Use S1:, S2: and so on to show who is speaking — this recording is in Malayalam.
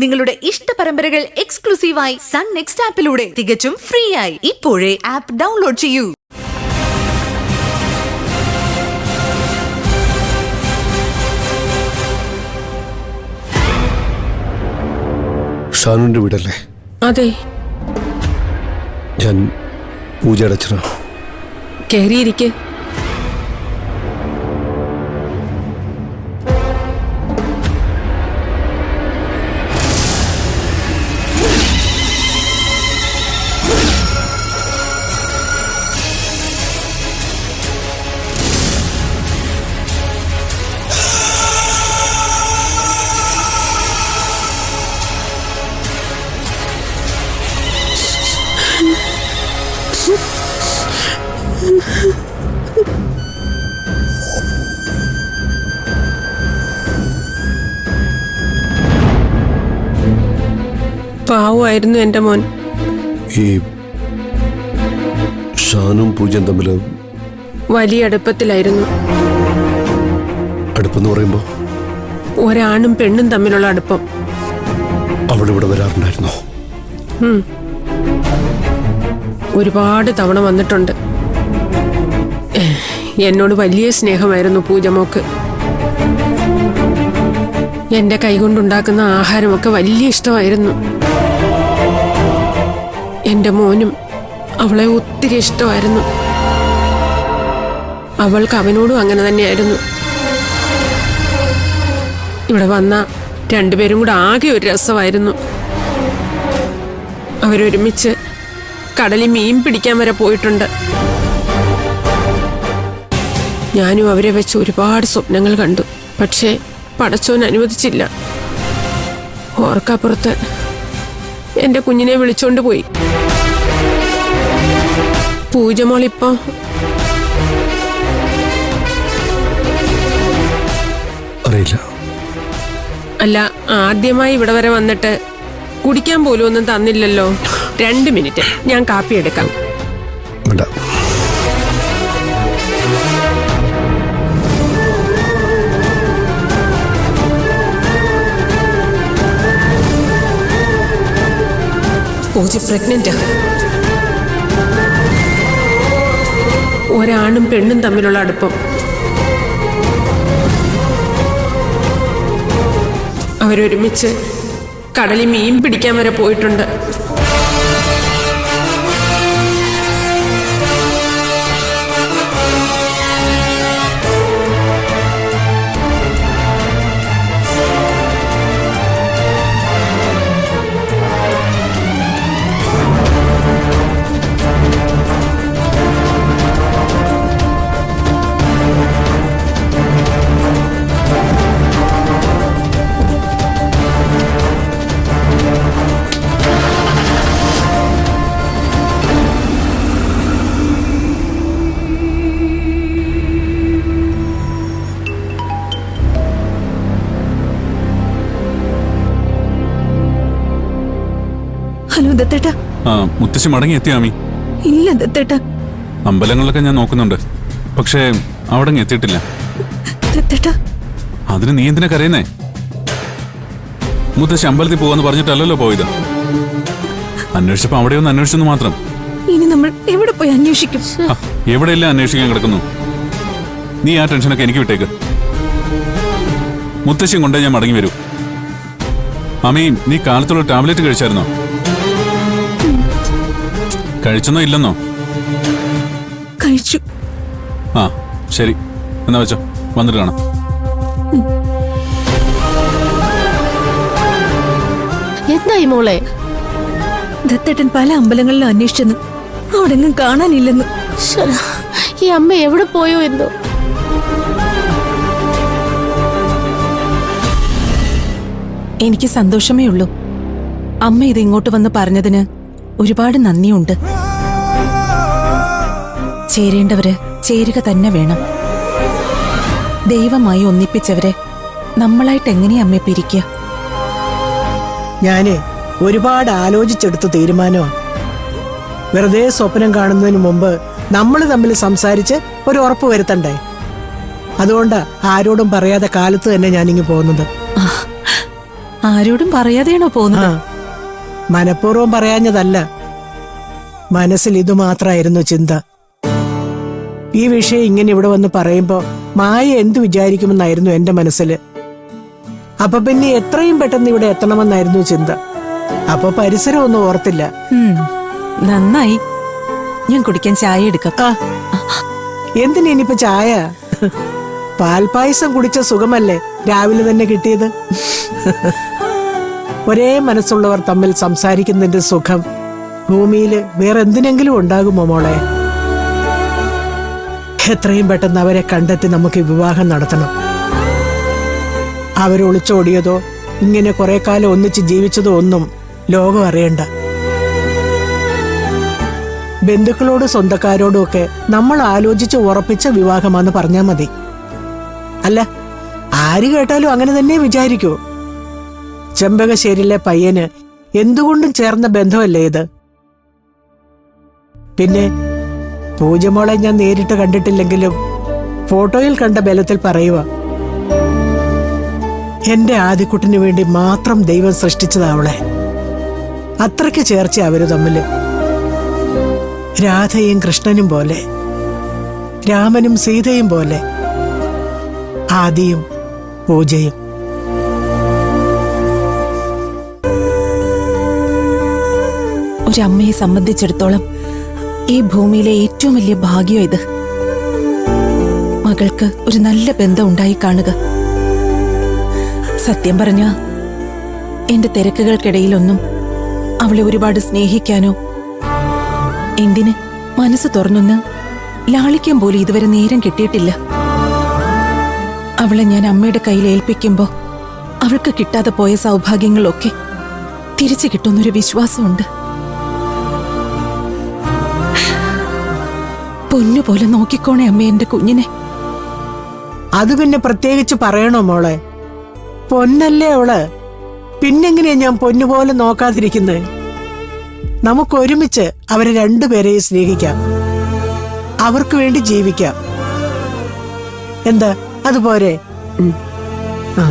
S1: നിങ്ങളുടെ ഇഷ്ട പരമ്പരകൾ എക്സ്ക്ലൂസീവായി സൺ നെക്സ്റ്റ് ആപ്പിലൂടെ തികച്ചും ഫ്രീ ആയി ഇപ്പോഴേ ആപ്പ് ഡൗൺലോഡ് ചെയ്യൂ.
S2: ഷാനുവിന്റെ വീടല്ലേ?
S3: അതെ.
S2: ഞാൻ പൂജ അടച്ചിടാം.
S3: കേറിയിരിക്കെ. പാവമായിരുന്നു എന്റെ മോൻ.
S2: ഈ ഷാനും പൂജയും തമ്മിൽ
S3: വലിയ അടുപ്പത്തിലായിരുന്നു.
S2: അടുപ്പെന്ന് പറയുമ്പോ
S3: ഒരാണും പെണ്ണും തമ്മിലുള്ള അടുപ്പം.
S2: അവളിവിടെ വരാറുണ്ടായിരുന്നോ?
S3: ഒരുപാട് തവണ വന്നിട്ടുണ്ട്. എന്നോട് വലിയ സ്നേഹമായിരുന്നു പൂജമോക്ക്. എന്റെ കൈകൊണ്ടുണ്ടാക്കുന്ന ആഹാരമൊക്കെ വലിയ ഇഷ്ടമായിരുന്നു. എന്റെ മോനും അവളെ ഒത്തിരി ഇഷ്ടമായിരുന്നു. അവൾക്ക് അവനോടും അങ്ങനെ തന്നെയായിരുന്നു. ഇവിടെ വന്ന രണ്ടുപേരും കൂടെ ആകെ ഒരു രസമായിരുന്നു. അവരൊരുമിച്ച് കടലിൽ മീൻ പിടിക്കാൻ വരെ പോയിട്ടുണ്ട്. ഞാനും അവരെ വെച്ച് ഒരുപാട് സ്വപ്നങ്ങൾ കണ്ടു. പക്ഷേ പടച്ചോൻ അനുവദിച്ചില്ല. ഓർക്കപ്പുറത്ത് എന്റെ കുഞ്ഞിനെ വിളിച്ചോണ്ട് പോയി. പൂജമോളിപ്പോ
S2: അറിയില്ല.
S3: അല്ല, ആദ്യമായി ഇവിടെ വരെ വന്നിട്ട് കുടിക്കാൻ പോലും ഒന്നും തന്നില്ലല്ലോ. 2 മിനിറ്റ്, ഞാൻ കാപ്പി എടുക്കാം.
S2: വേണ്ട.
S3: പൂജ പ്രഗ്നന്റാ. ഒരാണും പെണ്ണും തമ്മിലുള്ള അടുപ്പം. അവരൊരുമിച്ച് കടലിൽ മീൻ പിടിക്കാൻ വരെ പോയിട്ടുണ്ട്.
S1: ഹലോ ദത്തേട്ട.
S4: മുത്തശ്ശി മടങ്ങി എത്തിയോ അമ്മി?
S1: ഇല്ല ദത്തേട്ട.
S4: അമ്പലങ്ങളിലൊക്കെ ഞാൻ നോക്കുന്നുണ്ട്, പക്ഷേ അവിടെ എത്തിയിട്ടില്ല.
S1: ദത്തേട്ട,
S4: അതിന് നീ എന്തിനാ കരയുന്നേ? മുത്തശ്ശി അമ്പലത്തിൽ പോവാന്ന് പറഞ്ഞിട്ടല്ലല്ലോ പോയത്. അന്വേഷിച്ചപ്പോ അവിടെ ഒന്ന് അന്വേഷിച്ചെന്ന് മാത്രം.
S1: ഇനി നമ്മൾ എവിടെ പോയി അന്വേഷിക്കും?
S4: എവിടെയെല്ലാം അന്വേഷിക്കാൻ കിടക്കുന്നു. നീ ആ ടെൻഷനൊക്കെ എനിക്ക് വിട്ടേക്ക്. മുത്തശ്ശിയും കൊണ്ടേ ഞാൻ മടങ്ങി വരൂ. അമ്മി, നീ കാലത്തുള്ള ടാബ്ലറ്റ് കഴിച്ചായിരുന്നോ? കഴിച്ചെന്നോ ഇല്ലെന്നോ?
S1: കഴിച്ചു.
S4: ആ ശരി, എന്നാ വെച്ചോ, വന്നിട്ട് കാണാം.
S5: എന്തായി മോളെ?
S1: ദത്തേട്ടൻ പല അമ്പലങ്ങളിലും അന്വേഷിച്ചെന്ന് അവിടെങ്ങും കാണാനില്ലെന്ന്.
S5: ഈ അമ്മ എവിടെ പോയോ എന്തോ.
S6: എനിക്ക് സന്തോഷമേ ഉള്ളൂ. അമ്മ ഇത് ഇങ്ങോട്ട് വന്ന് പറഞ്ഞതിന് ഒരുപാട് നന്ദിയുണ്ട്. ചേരേണ്ടവര് ചേരുക തന്നെ വേണം. ദൈവമായി ഒന്നിപ്പിച്ചവരെ നമ്മളായിട്ട് എങ്ങനെയാ അമ്മയെ പിരിക്കുക?
S7: ഞാന് ഒരുപാട് ആലോചിച്ചെടുത്ത തീരുമാനമാണ്. വെറുതെ സ്വപ്നം കാണുന്നതിന് മുമ്പ് നമ്മൾ തമ്മിൽ സംസാരിച്ച് ഒരു ഉറപ്പ് വരുത്തണ്ടേ? അതുകൊണ്ടാ ആരോടും പറയാതെ കാലത്ത് തന്നെ ഞാനിങ്ങ് പോകുന്നത്.
S6: ആരോടും പറയാതെയാണോ
S7: ആ
S6: പോകുന്നത്?
S7: മനഃപൂർവ്വം പറയാഞ്ഞതല്ല, മനസ്സിൽ ഇത് മാത്രമായിരുന്നു ചിന്ത. ഈ വിഷയം ഇങ്ങനെ ഇവിടെ വന്ന് പറയുമ്പോ മായ എന്തു വിചാരിക്കുമെന്നായിരുന്നു എന്റെ മനസ്സിൽ. അപ്പൊ പിന്നെ എത്രയും പെട്ടെന്ന് ഇവിടെ എത്തണമെന്നായിരുന്നു ചിന്ത. അപ്പൊ പരിസരം ഒന്നും ഓർത്തില്ല.
S6: നന്നായി. ഞാൻ കുടിക്കാൻ ചായ എടുക്കാം.
S7: ആ എന്തിനിപ്പോ ചായ? പാൽപായസം കുടിച്ച സുഖമല്ലേ രാവിലെ തന്നെ കിട്ടിയത്. ഒരേ മനസ്സുള്ളവർ തമ്മിൽ സംസാരിക്കുന്നതിന്റെ സുഖം ഭൂമിയിൽ വേറെന്തിനെങ്കിലും ഉണ്ടാകുമോ മോളെ? എത്രയും പെട്ടെന്ന് അവരെ കണ്ടെത്തി നമുക്ക് വിവാഹം നടത്തണം. അവരൊളിച്ചോടിയതോ ഇങ്ങനെ കുറെ കാലം ഒന്നിച്ച് ജീവിച്ചതോ ഒന്നും ലോകം അറിയണ്ട. ബന്ധുക്കളോട് സ്വന്തക്കാരോടും ഒക്കെ നമ്മൾ ആലോചിച്ച് ഉറപ്പിച്ച വിവാഹമാണെന്ന് പറഞ്ഞാൽ മതി. അല്ല, ആര് കേട്ടാലും അങ്ങനെ തന്നെ വിചാരിക്കൂ. ചെമ്പകശ്ശേരിയിലെ പയ്യന് എന്തുകൊണ്ടും ചേർന്ന ബന്ധമല്ലേ ഇത്? പിന്നെ പൂജമോളെ ഞാൻ നേരിട്ട് കണ്ടിട്ടില്ലെങ്കിലും ഫോട്ടോയിൽ കണ്ട ബലത്തിൽ പറയുക, എന്റെ ആദിക്കുട്ടിന് വേണ്ടി മാത്രം ദൈവം സൃഷ്ടിച്ചതാവളെ. അത്രയ്ക്ക് ചേർച്ച അവര് തമ്മില്. രാധയും കൃഷ്ണനും പോലെ, രാമനും സീതയും പോലെ, ആദിയും പൂജയും.
S6: ഒരമ്മയെ സംബന്ധിച്ചിടത്തോളം ഈ ഭൂമിയിലെ ഏറ്റവും വലിയ ഭാഗ്യം ഇത്. മകൾക്ക് ഒരു നല്ല ബന്ധം ഉണ്ടായി കാണുക. സത്യം പറഞ്ഞ എന്റെ തിരക്കുകൾക്കിടയിലൊന്നും അവളെ ഒരുപാട് സ്നേഹിക്കാനോ എന്തിന് മനസ്സ് തുറന്നൊന്ന് ലാളിക്കാൻ പോലും ഇതുവരെ നേരം കിട്ടിയിട്ടില്ല. അവളെ ഞാൻ അമ്മയുടെ കയ്യിൽ ഏൽപ്പിക്കുമ്പോ അവൾക്ക് കിട്ടാതെ പോയ സൗഭാഗ്യങ്ങളൊക്കെ തിരിച്ചു കിട്ടുന്നൊരു വിശ്വാസമുണ്ട്. പൊന്നുപോലെ നോക്കിക്കോണേ അമ്മ എന്റെ കുഞ്ഞിനെ.
S7: അത് പിന്നെ പ്രത്യേകിച്ച് പറയണോ മോളെ? പൊന്നല്ലേ അവള്, പിന്നെങ്ങനെയാ ഞാൻ പൊന്നുപോലെ നോക്കാതിരിക്കുന്നത്? നമുക്കൊരുമിച്ച് അവരെ രണ്ടുപേരെയും സ്നേഹിക്കാം, അവർക്ക് വേണ്ടി ജീവിക്കാം. എന്താ അതുപോരെ? ആ